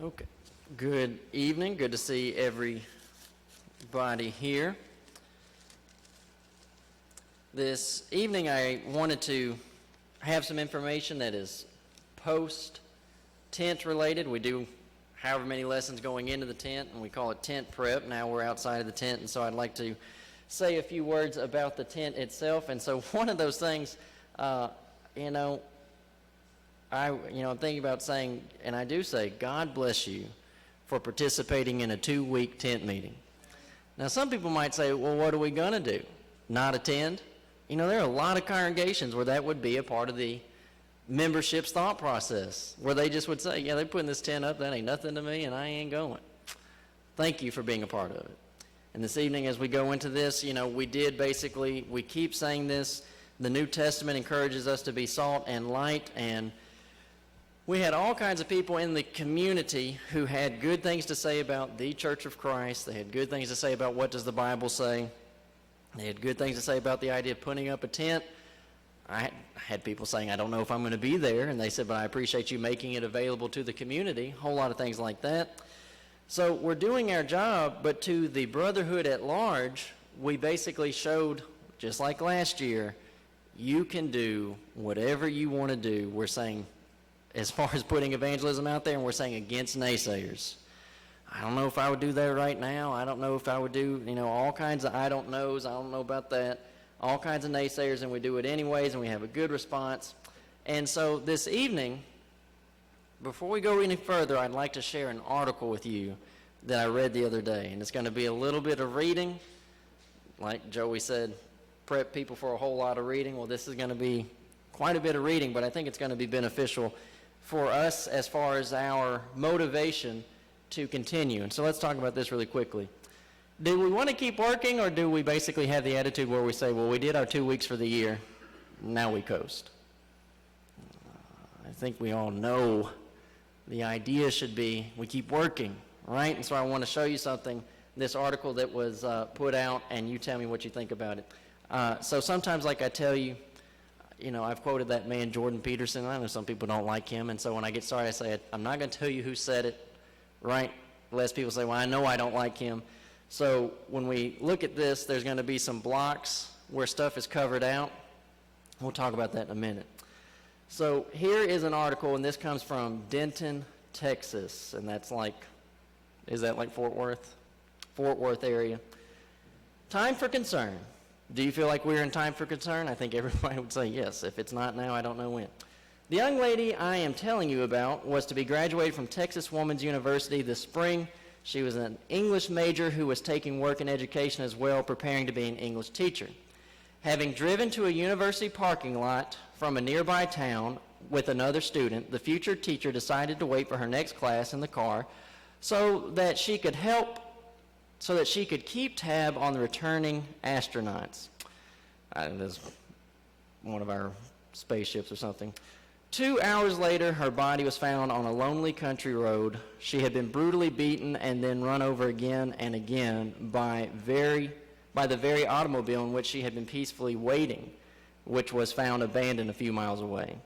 Okay. Good evening. Good to see everybody here. This evening I wanted to have some information that is post-tent related. We do however many lessons going into the tent, and we call it tent prep. Now we're outside of the tent, and so I'd like to say a few words about the tent itself. And so one of those things, I'm thinking about saying, and I do say, God bless you for participating in a 2-week tent meeting. Now, some people might say, well, what are we going to do? Not attend? There are a lot of congregations where that would be a part of the membership's thought process, where they just would say, yeah, they're putting this tent up, that ain't nothing to me, and I ain't going. Thank you for being a part of it. And this evening, as we go into this, we keep saying this, the New Testament encourages us to be salt and light, and we had all kinds of people in the community who had good things to say about the Church of Christ. They had good things to say about what does the Bible say. They had good things to say about the idea of putting up a tent. I had people saying, I don't know if I'm going to be there. And they said, but I appreciate you making it available to the community. A whole lot of things like that. So we're doing our job, but to the brotherhood at large, we basically showed, just like last year, you can do whatever you want to do. We're saying, as far as putting evangelism out there, and we're saying against naysayers. I don't know if I would do that right now. I don't know if I would do, all kinds of I don't knows. I don't know about that. All kinds of naysayers, and we do it anyways, and we have a good response. And so this evening, before we go any further, I'd like to share an article with you that I read the other day. And it's going to be a little bit of reading. Like Joey said, prep people for a whole lot of reading. Well, this is going to be quite a bit of reading, but I think it's going to be beneficial for us as far as our motivation to continue. And so let's talk about this really quickly. Do we want to keep working, or do we basically have the attitude where we say, well, we did our 2 weeks for the year, now we coast? I think we all know the idea should be we keep working, right? And so I want to show you something, this article that was put out, and you tell me what you think about it. So sometimes, like I tell you, I've quoted that man Jordan Peterson. I know some people don't like him, and so when I get started, I say, I'm not going to tell you who said it, right? Lest people say, well, I know I don't like him. So when we look at this, there's going to be some blocks where stuff is covered out. We'll talk about that in a minute. So here is an article, and this comes from Denton, Texas, and that's is that like Fort Worth? Fort Worth area. Time for concern. Do you feel like we're in time for concern? I think everybody would say yes. If it's not now, I don't know when. The young lady I am telling you about was to be graduated from Texas Woman's University this spring. She was an English major who was taking work in education as well, preparing to be an English teacher. Having driven to a university parking lot from a nearby town with another student, the future teacher decided to wait for her next class in the car so that she could keep tab on the returning astronauts. This is one of our spaceships or something. 2 hours later, her body was found on a lonely country road. She had been brutally beaten and then run over again and again by the very automobile in which she had been peacefully waiting, which was found abandoned a few miles away.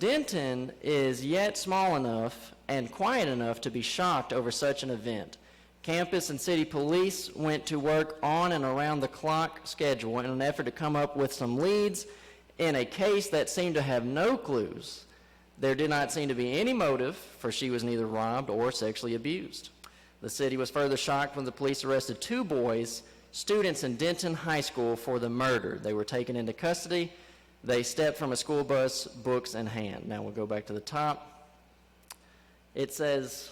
Denton is yet small enough and quiet enough to be shocked over such an event. Campus and city police went to work on and around the clock schedule in an effort to come up with some leads in a case that seemed to have no clues. There did not seem to be any motive, for she was neither robbed or sexually abused. The city was further shocked when the police arrested 2 boys, students in Denton High School, for the murder. They were taken into custody. They stepped from a school bus, books in hand. Now we'll go back to the top. It says,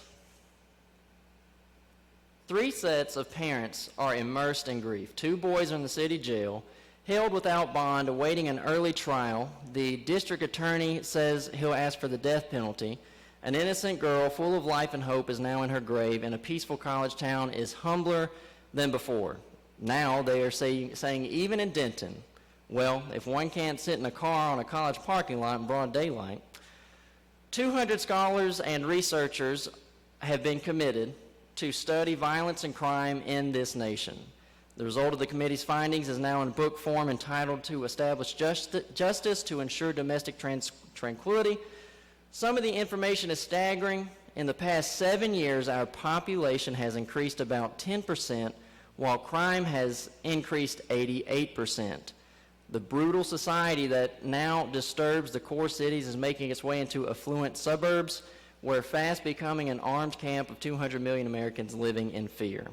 3 sets of parents are immersed in grief. 2 boys are in the city jail, held without bond, awaiting an early trial. The district attorney says he'll ask for the death penalty. An innocent girl full of life and hope is now in her grave, and a peaceful college town is humbler than before. Now they are saying even in Denton, well, if one can't sit in a car on a college parking lot in broad daylight, 200 scholars and researchers have been committed to study violence and crime in this nation. The result of the committee's findings is now in book form, entitled "To Establish Justice to Ensure Domestic Tranquility." Some of the information is staggering, in the past 7 years, our population has increased about 10%, while crime has increased 88%. The brutal society that now disturbs the core cities is making its way into affluent suburbs, where fast becoming an armed camp of 200 million Americans living in fear.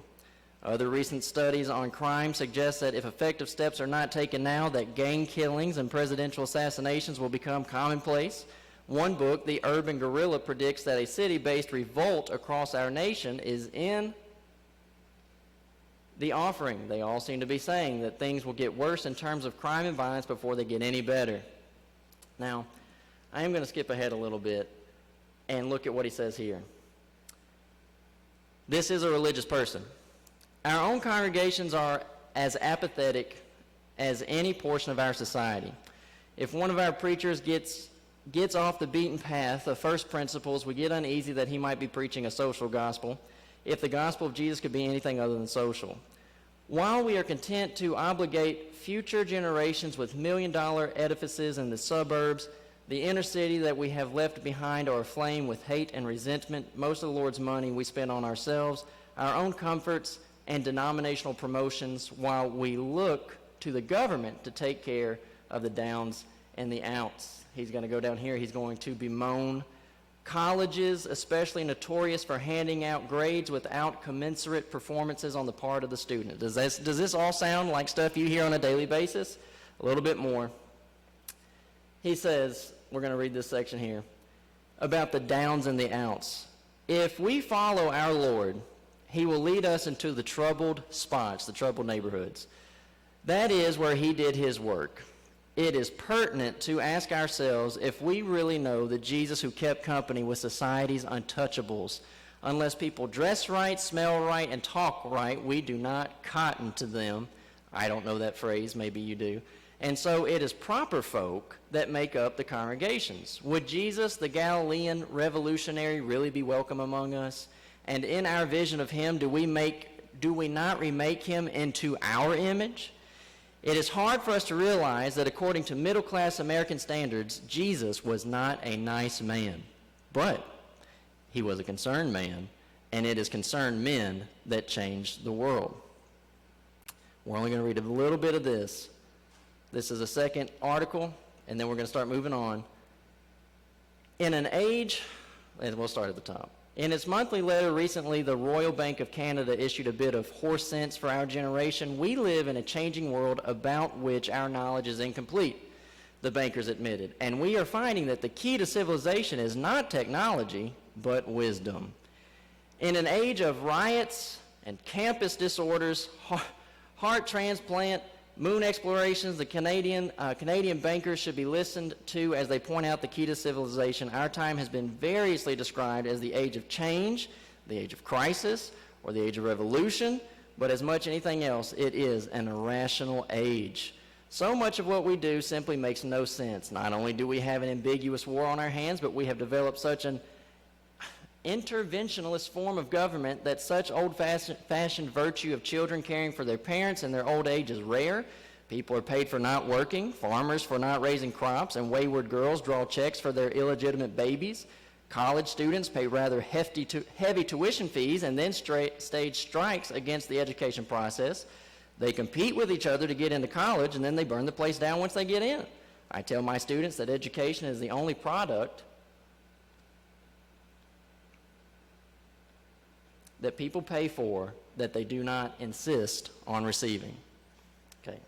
Other recent studies on crime suggest that if effective steps are not taken now, that gang killings and presidential assassinations will become commonplace. One book, The Urban Guerrilla, predicts that a city-based revolt across our nation is in the offering. They all seem to be saying that things will get worse in terms of crime and violence before they get any better. Now, I am going to skip ahead a little bit and look at what he says here. This is a religious person. Our own congregations are as apathetic as any portion of our society. If one of our preachers gets off the beaten path of first principles, we get uneasy that he might be preaching a social gospel, if the gospel of Jesus could be anything other than social. While we are content to obligate future generations with million-dollar edifices in the suburbs, the inner city that we have left behind are aflame with hate and resentment. Most of the Lord's money we spend on ourselves, our own comforts, and denominational promotions, while we look to the government to take care of the downs and the outs. He's going to go down here. He's going to bemoan colleges, especially notorious for handing out grades without commensurate performances on the part of the student. Does this all sound like stuff you hear on a daily basis? A little bit more. He says, we're going to read this section here, about the downs and the outs. If we follow our Lord, he will lead us into the troubled spots, the troubled neighborhoods. That is where he did his work. It is pertinent to ask ourselves if we really know the Jesus who kept company with society's untouchables. Unless people dress right, smell right, and talk right, we do not cotton to them. I don't know that phrase, maybe you do. And so it is proper folk that make up the congregations. Would Jesus, the Galilean revolutionary, really be welcome among us? And in our vision of him, do we not remake him into our image? It is hard for us to realize that according to middle-class American standards, Jesus was not a nice man. But he was a concerned man, and it is concerned men that changed the world. We're only going to read a little bit of this. This is a second article, and then we're going to start moving on. In an age, and we'll start at the top. In its monthly letter recently, the Royal Bank of Canada issued a bit of horse sense for our generation. We live in a changing world about which our knowledge is incomplete, the bankers admitted. And we are finding that the key to civilization is not technology, but wisdom. In an age of riots and campus disorders, heart transplant, moon explorations, the Canadian bankers should be listened to as they point out the key to civilization. Our time has been variously described as the age of change, the age of crisis, or the age of revolution, but as much anything else, it is an irrational age. So much of what we do simply makes no sense. Not only do we have an ambiguous war on our hands, but we have developed such an interventionist form of government that such old-fashioned virtue of children caring for their parents in their old age is rare. People are paid for not working, farmers for not raising crops, and wayward girls draw checks for their illegitimate babies. College students pay rather heavy tuition fees and then stage strikes against the education process. They compete with each other to get into college, and then they burn the place down once they get in. I tell my students that education is the only product that people pay for that they do not insist on receiving. Okay.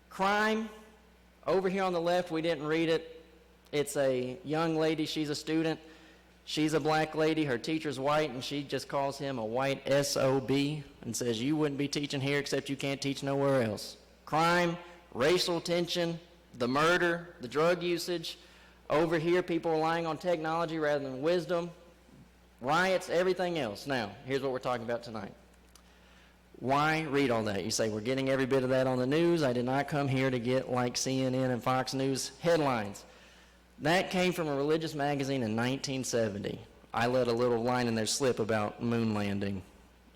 Crime, over here on the left, we didn't read it. It's a young lady, she's a student. She's a black lady, her teacher's white, and she just calls him a white SOB and says, you wouldn't be teaching here except you can't teach nowhere else. Crime, racial tension, the murder, the drug usage. Over here, people relying on technology rather than wisdom. Riots, everything else. Now, here's what we're talking about tonight. Why read all that? You say, we're getting every bit of that on the news. I did not come here to get like CNN and Fox News headlines. That came from a religious magazine in 1970. I let a little line in there slip about moon landing.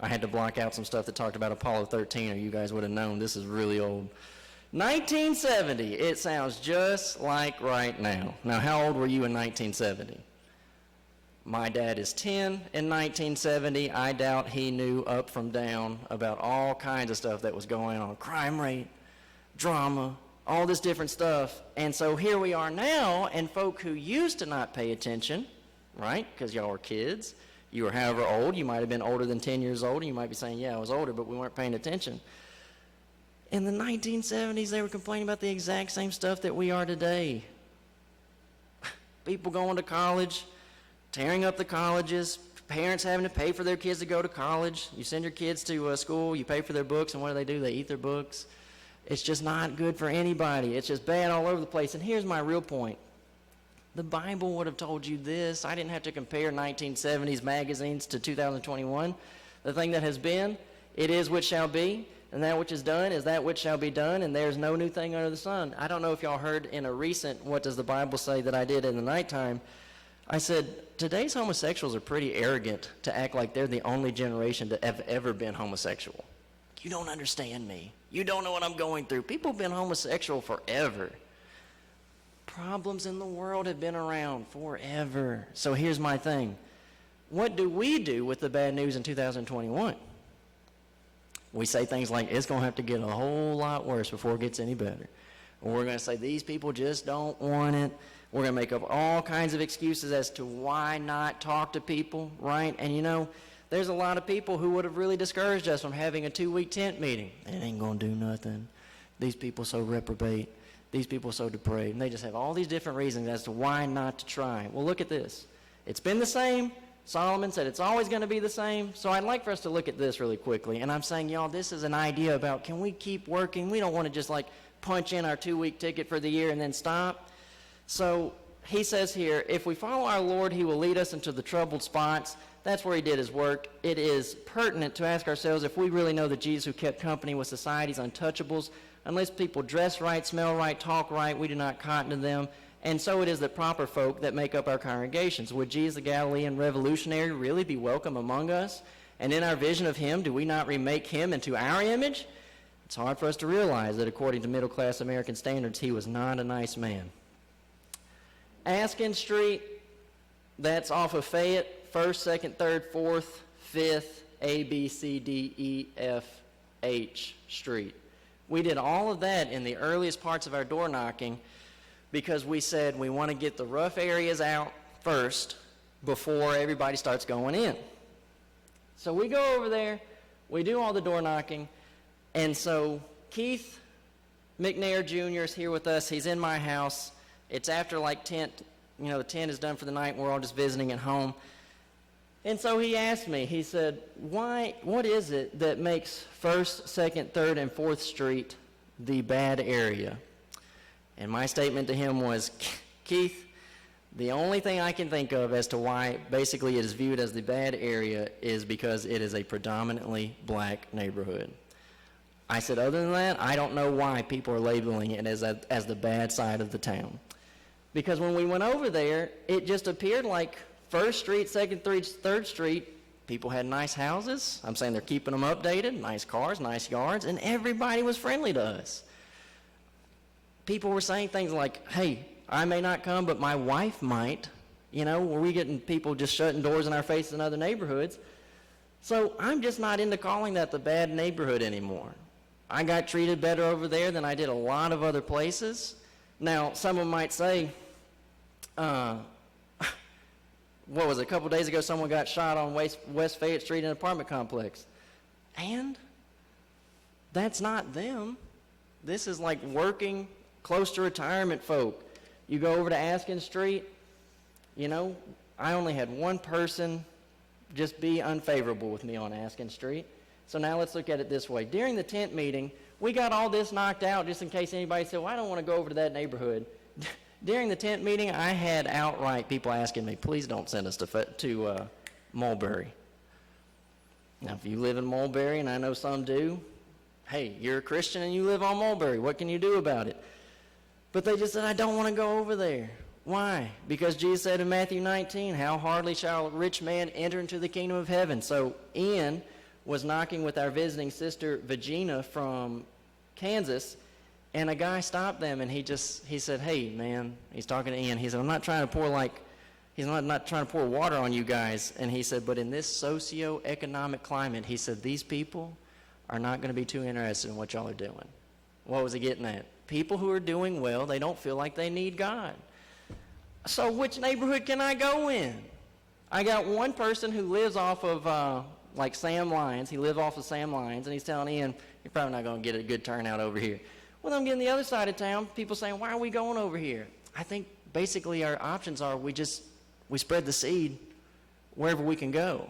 I had to block out some stuff that talked about Apollo 13, or you guys would have known this is really old. 1970. It sounds just like right now. Now, how old were you in 1970? My dad is 10 in 1970. I doubt he knew up from down about all kinds of stuff that was going on. Crime rate, drama, all this different stuff. And so here we are now, and folk who used to not pay attention, right, because y'all were kids, you were however old, you might have been older than 10 years old, and you might be saying, yeah, I was older, but we weren't paying attention. In the 1970s, they were complaining about the exact same stuff that we are today. People going to college, tearing up the colleges, parents having to pay for their kids to go to college. You send your kids to school, you pay for their books, and what do? They eat their books. It's just not good for anybody. It's just bad all over the place. And here's my real point. The Bible would have told you this. I didn't have to compare 1970s magazines to 2021. The thing that has been, it is which shall be, and that which is done is that which shall be done, and there's no new thing under the sun. I don't know if y'all heard in a recent What Does the Bible Say that I did in the nighttime. I said, today's homosexuals are pretty arrogant to act like they're the only generation to have ever been homosexual. You don't understand me. You don't know what I'm going through. People have been homosexual forever. Problems in the world have been around forever. So here's my thing. What do we do with the bad news in 2021? We say things like, it's going to have to get a whole lot worse before it gets any better. Or we're going to say, these people just don't want it. We're going to make up all kinds of excuses as to why not talk to people, right? And you know, there's a lot of people who would have really discouraged us from having a 2-week tent meeting. It ain't going to do nothing. These people so reprobate. These people so depraved. And they just have all these different reasons as to why not to try. Well, look at this. It's been the same. Solomon said it's always going to be the same. So I'd like for us to look at this really quickly. And I'm saying, y'all, this is an idea about, can we keep working? We don't want to just like punch in our 2-week ticket for the year and then stop. So he says here, if we follow our Lord, he will lead us into the troubled spots. That's where he did his work. It is pertinent to ask ourselves if we really know the Jesus who kept company with society's untouchables. Unless people dress right, smell right, talk right, we do not cotton to them. And so it is the proper folk that make up our congregations. Would Jesus the Galilean revolutionary really be welcome among us? And in our vision of him, do we not remake him into our image? It's hard for us to realize that according to middle-class American standards, he was not a nice man. Askin Street, that's off of Fayette, 1st, 2nd, 3rd, 4th, 5th, A, B, C, D, E, F, H Street. We did all of that in the earliest parts of our door knocking because we said we want to get the rough areas out first before everybody starts going in. So we go over there, we do all the door knocking, and so Keith McNair Jr. is here with us. He's in my house. It's after like tent, the tent is done for the night, and we're all just visiting at home. And so he asked me, he said, what is it that makes 1st, 2nd, 3rd, and 4th Street the bad area? And my statement to him was, Keith, the only thing I can think of as to why basically it is viewed as the bad area is because it is a predominantly black neighborhood. I said, other than that, I don't know why people are labeling it as the bad side of the town. Because when we went over there, it just appeared like 1st Street, 2nd, 3rd Street, people had nice houses. I'm saying they're keeping them updated, nice cars, nice yards, and everybody was friendly to us. People were saying things like, hey, I may not come, but my wife might. Were we getting people just shutting doors in our faces in other neighborhoods? So I'm just not into calling that the bad neighborhood anymore. I got treated better over there than I did a lot of other places. Now, someone might say, what was it, a couple days ago, someone got shot on West Fayette Street in an apartment complex. And that's not them. This is like working, close to retirement folk. You go over to Askin Street, I only had one person just be unfavorable with me on Askin Street. So now let's look at it this way. During the tent meeting, we got all this knocked out just in case anybody said, well, I don't want to go over to that neighborhood. During the tent meeting, I had outright people asking me, please don't send us to Mulberry. Now, if you live in Mulberry, and I know some do, hey, you're a Christian and you live on Mulberry. What can you do about it? But they just said, I don't want to go over there. Why? Because Jesus said in Matthew 19, how hardly shall a rich man enter into the kingdom of heaven. So Ian was knocking with our visiting sister, Virginia, from Kansas, and a guy stopped them, and he said, hey, man, he's talking to Ian. He said, I'm not trying to pour like He's not trying to pour water on you guys. And he said, but in this socio-economic climate, he said, these people are not going to be too interested in what y'all are doing. What was he getting at? People who are doing well, they don't feel like they need God. So which neighborhood can I go in? I got one person who lives off of like Sam Lyons. He lives off of Sam Lyons, and he's telling Ian, you're probably not going to get a good turnout over here. Well, I'm getting the other side of town. People saying, why are we going over here? I think basically our options are we spread the seed wherever we can go.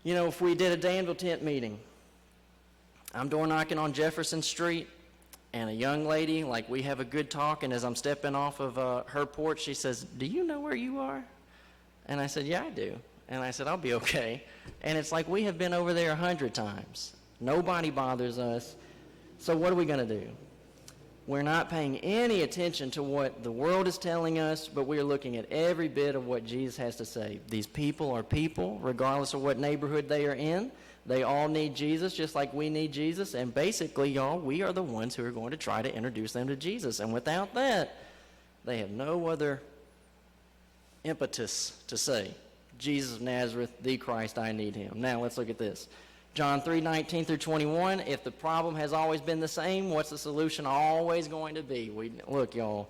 You know, if we did a Danville tent meeting, I'm door knocking on Jefferson Street, and a young lady, like we have a good talk, and as I'm stepping off of her porch, she says, do you know where you are? And I said, yeah, I do. And I said, I'll be okay. And it's like we have been over there 100 times. Nobody bothers us. So what are we going to do? We're not paying any attention to what the world is telling us, but we are looking at every bit of what Jesus has to say. These people are people, regardless of what neighborhood they are in. They all need Jesus, just like we need Jesus. And basically, y'all, we are the ones who are going to try to introduce them to Jesus. And without that, they have no other impetus to say, Jesus of Nazareth, the Christ, I need him. Now, let's look at this. John 3:19 through 21, if the problem has always been the same, what's the solution always going to be? Look, y'all,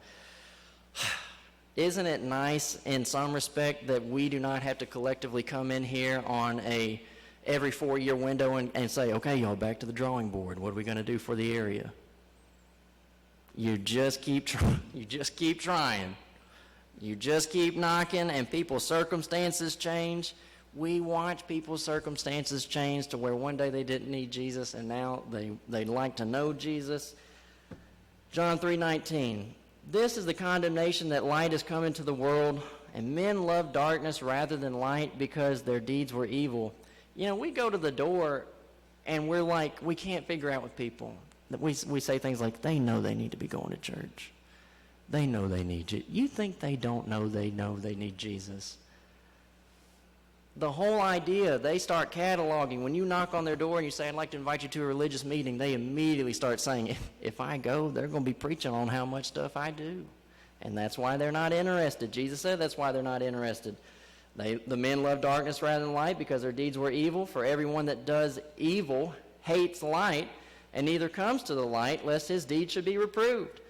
isn't it nice in some respect that we do not have to collectively come in here on every 4-year window and say, okay, y'all, back to the drawing board. What are we going to do for the area? You just keep trying. You just keep trying. You just keep knocking, and people's circumstances change. We watch people's circumstances change to where one day they didn't need Jesus, and now they'd like to know Jesus. John 3:19, this is the condemnation that light has come into the world, and men love darkness rather than light because their deeds were evil. You know, we go to the door, and we're like, we can't figure out with people. We say things like, they know they need to be going to church. They know they need Jesus. You think they don't know they need Jesus? The whole idea, they start cataloging. When you knock on their door and you say, I'd like to invite you to a religious meeting, they immediately start saying, if I go, they're going to be preaching on how much stuff I do. And that's why they're not interested. Jesus said that's why they're not interested. The men love darkness rather than light because their deeds were evil. For everyone that does evil hates light and neither comes to the light lest his deeds should be reproved.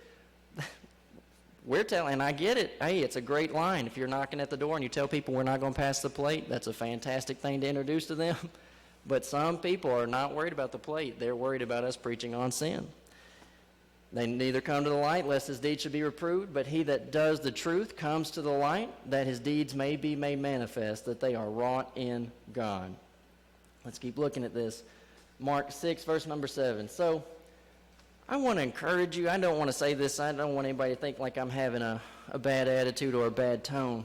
We're telling, and I get it. Hey, it's a great line. If you're knocking at the door and you tell people we're not going to pass the plate, that's a fantastic thing to introduce to them. But some people are not worried about the plate. They're worried about us preaching on sin. They neither come to the light lest his deeds should be reproved, but he that does the truth comes to the light that his deeds may be made manifest, that they are wrought in God. Let's keep looking at this. Mark 6, verse number 7. So, I want to encourage you. I don't want to say this. I don't want anybody to think like I'm having a bad attitude or a bad tone.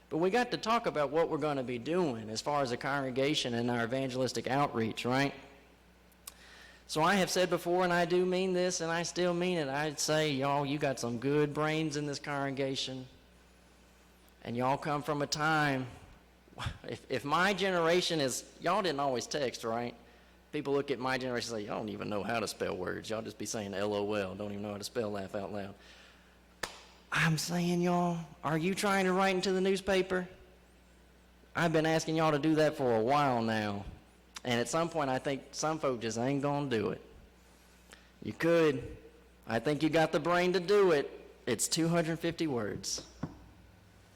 But we got to talk about what we're going to be doing as far as a congregation and our evangelistic outreach, right? So I have said before, and I do mean this, and I still mean it. I'd say, y'all, you got some good brains in this congregation. And y'all come from a time, if my generation is, y'all didn't always text, right? People look at my generation and say, y'all don't even know how to spell words. Y'all just be saying LOL, don't even know how to spell laugh out loud. I'm saying, y'all, are you trying to write into the newspaper? I've been asking y'all to do that for a while now. And at some point, I think some folk just ain't going to do it. You could. I think you got the brain to do it. It's 250 words.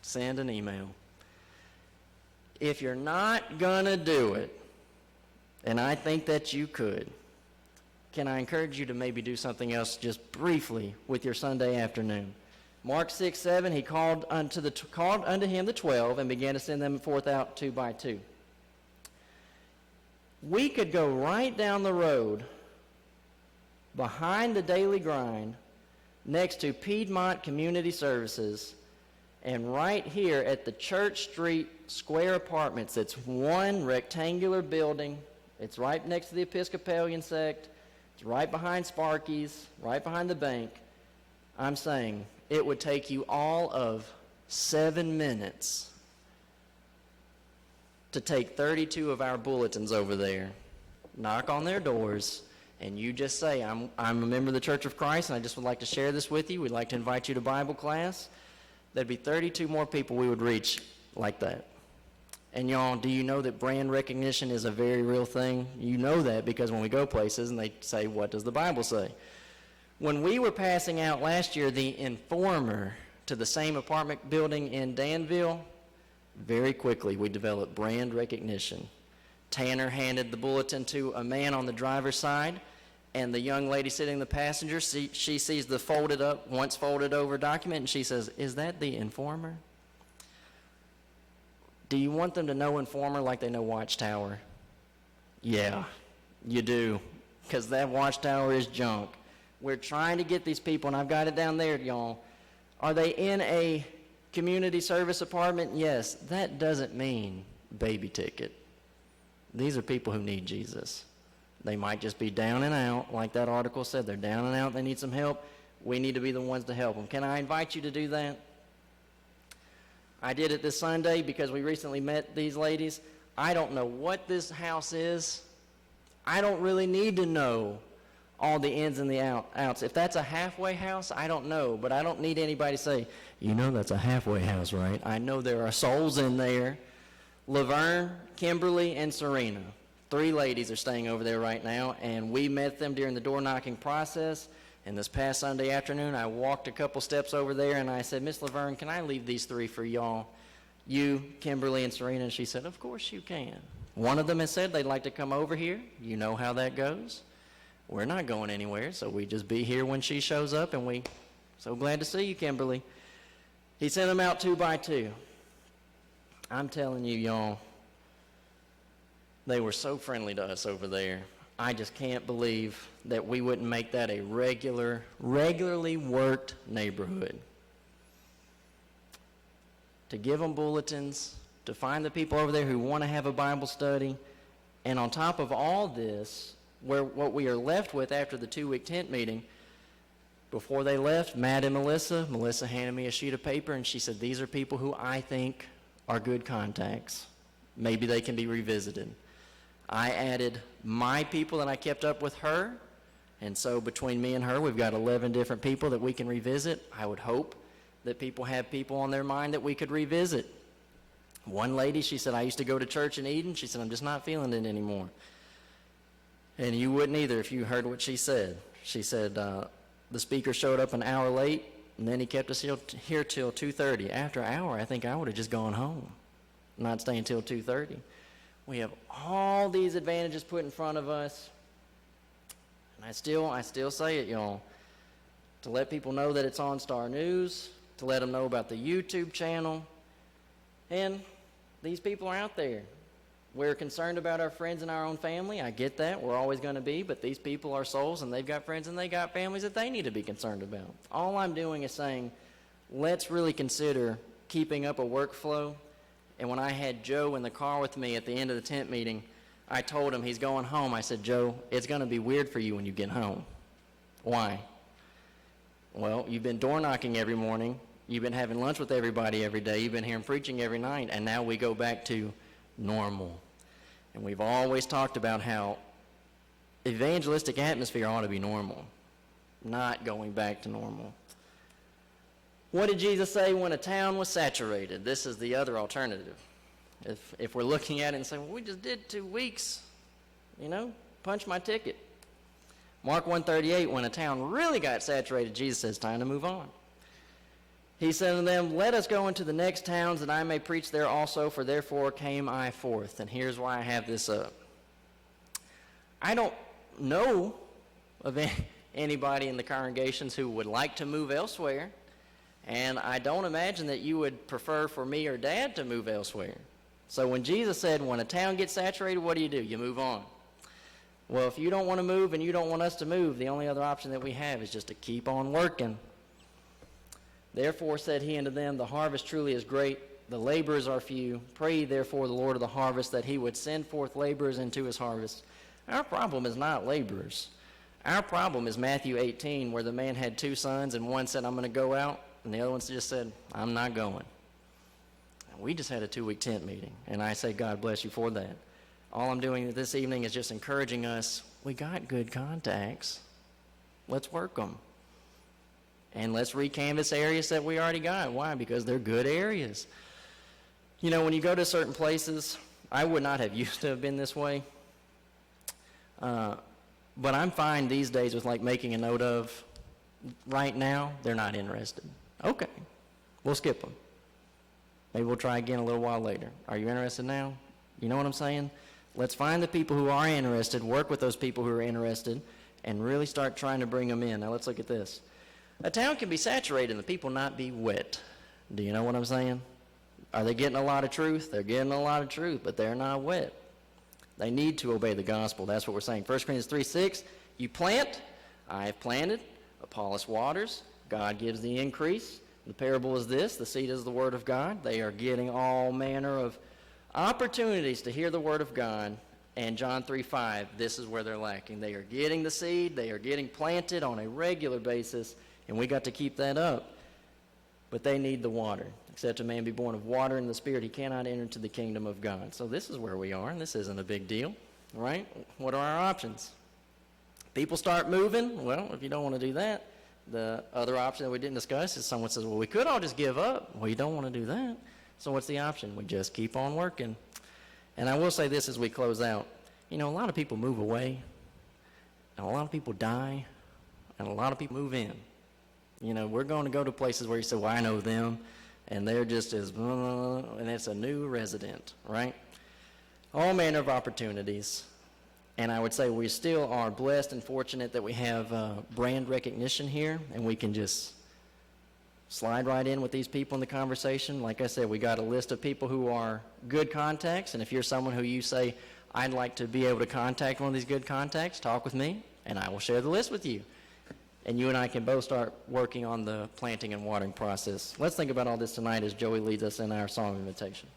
Send an email. If you're not going to do it, and I think that you could, can I encourage you to maybe do something else just briefly with your Sunday afternoon? Mark 6:7, he called unto him the 12 and began to send them forth out 2 by 2. We could go right down the road behind the Daily Grind next to Piedmont Community Services and right here at the Church Street Square Apartments. It's one rectangular building. It's right next to the Episcopalian sect. It's right behind Sparky's, right behind the bank. I'm saying it would take you all of 7 minutes to take 32 of our bulletins over there, knock on their doors, and you just say, I'm a member of the Church of Christ, and I just would like to share this with you. We'd like to invite you to Bible class. there'd be 32 more people we would reach like that. And y'all, do you know that brand recognition is a very real thing? You know that because when we go places and they say, what does the Bible say? When we were passing out last year the Informer to the same apartment building in Danville, very quickly we developed brand recognition. Tanner handed the bulletin to a man on the driver's side, and the young lady sitting in the passenger, she sees the once folded over document, and she says, "Is that the Informer?" Do you want them to know Informer like they know Watchtower? Yeah, you do, because that Watchtower is junk. We're trying to get these people, and I've got it down there, y'all. Are they in a community service apartment? Yes. That doesn't mean baby ticket. These are people who need Jesus. They might just be down and out, like that article said. They're down and out. They need some help. We need to be the ones to help them. Can I invite you to do that? I did it this Sunday because we recently met these ladies. I don't know what this house is. I don't really need to know all the ins and the outs. If that's a halfway house, I don't know. But I don't need anybody to say, you know that's a halfway house, right? I know there are souls in there. Laverne, Kimberly, and Serena. 3 ladies are staying over there right now, and we met them during the door knocking process. And this past Sunday afternoon, I walked a couple steps over there, and I said, Miss Laverne, can I leave these 3 for y'all? You, Kimberly, and Serena. And she said, of course you can. One of them has said they'd like to come over here. You know how that goes. We're not going anywhere, so we just be here when she shows up, and we so glad to see you, Kimberly. He sent them out 2 by 2. I'm telling you, y'all, they were so friendly to us over there. I just can't believe that we wouldn't make that a regularly worked neighborhood. To give them bulletins, to find the people over there who want to have a Bible study, and on top of all this, what we are left with after the 2-week tent meeting, before they left, Matt and Melissa handed me a sheet of paper, and she said, these are people who I think are good contacts. Maybe they can be revisited. I added my people that I kept up with her, and so between me and her, we've got 11 different people that we can revisit. I would hope that people have people on their mind that we could revisit. One lady, she said, I used to go to church in Eden. She said, I'm just not feeling it anymore. And you wouldn't either if you heard what she said. She said, the speaker showed up an hour late, and then he kept us here till 2:30. After an hour, I think I would have just gone home, not staying till 2:30. We have all these advantages put in front of us. And I still say it, y'all. To let people know that it's on Star News, to let them know about the YouTube channel. And these people are out there. We're concerned about our friends and our own family. I get that. We're always going to be. But these people are souls, and they've got friends and they got families that they need to be concerned about. All I'm doing is saying, let's really consider keeping up a workflow. And when I had Joe in the car with me at the end of the tent meeting, I told him he's going home. I said, Joe, it's going to be weird for you when you get home. Why? Well, you've been door knocking every morning. You've been having lunch with everybody every day. You've been hearing preaching every night. And now we go back to normal. And we've always talked about how evangelistic atmosphere ought to be normal, not going back to normal. What did Jesus say when a town was saturated? This is the other alternative. If we're looking at it and saying, well, we just did 2 weeks, punch my ticket. Mark 1:38, when a town really got saturated, Jesus says, time to move on. He said to them, let us go into the next towns that I may preach there also, for therefore came I forth. And here's why I have this up. I don't know of anybody in the congregations who would like to move elsewhere. And I don't imagine that you would prefer for me or Dad to move elsewhere. So when Jesus said, when a town gets saturated, what do? You move on. Well, if you don't want to move and you don't want us to move, the only other option that we have is just to keep on working. Therefore said he unto them, the harvest truly is great, the laborers are few. Pray therefore the Lord of the harvest that he would send forth laborers into his harvest. Our problem is not laborers. Our problem is Matthew 18, where the man had 2 sons, and one said, I'm going to go out, and the other one just said, I'm not going. And we just had a 2-week tent meeting, and I say God bless you for that. All I'm doing this evening is just encouraging us, we got good contacts. Let's work them. And let's recanvas areas that we already got. Why? Because they're good areas. You know, when you go to certain places, I would not have used to have been this way. But I'm fine these days with like making a note of, right now, they're not interested. Okay, we'll skip them. Maybe we'll try again a little while later. Are you interested now? You know what I'm saying? Let's find the people who are interested, work with those people who are interested, and really start trying to bring them in. Now let's look at this. A town can be saturated and the people not be wet. Do you know what I'm saying? Are they getting a lot of truth? They're getting a lot of truth, but they're not wet. They need to obey the gospel. That's what we're saying. 1 Corinthians 3:6, you plant, I have planted, Apollos waters, God gives the increase. The parable is this, the seed is the word of God. They are getting all manner of opportunities to hear the word of God. And John 3:5, this is where they're lacking. They are getting the seed, they are getting planted on a regular basis, and we got to keep that up. But they need the water. Except a man be born of water and the Spirit, he cannot enter into the kingdom of God. So this is where we are, and this isn't a big deal, right? What are our options? People start moving. Well, if you don't want to do that, the other option that we didn't discuss is someone says, well, we could all just give up. Well, you don't want to do that. So what's the option? We just keep on working. And I will say this as we close out. You know, a lot of people move away, and a lot of people die, and a lot of people move in. You know, we're going to go to places where you say, well, I know them, and they're just as, and it's a new resident, right? All manner of opportunities. And I would say we still are blessed and fortunate that we have brand recognition here, and we can just slide right in with these people in the conversation. Like I said, we got a list of people who are good contacts, and if you're someone who you say, I'd like to be able to contact one of these good contacts, talk with me, and I will share the list with you. And you and I can both start working on the planting and watering process. Let's think about all this tonight as Joey leads us in our song of invitation.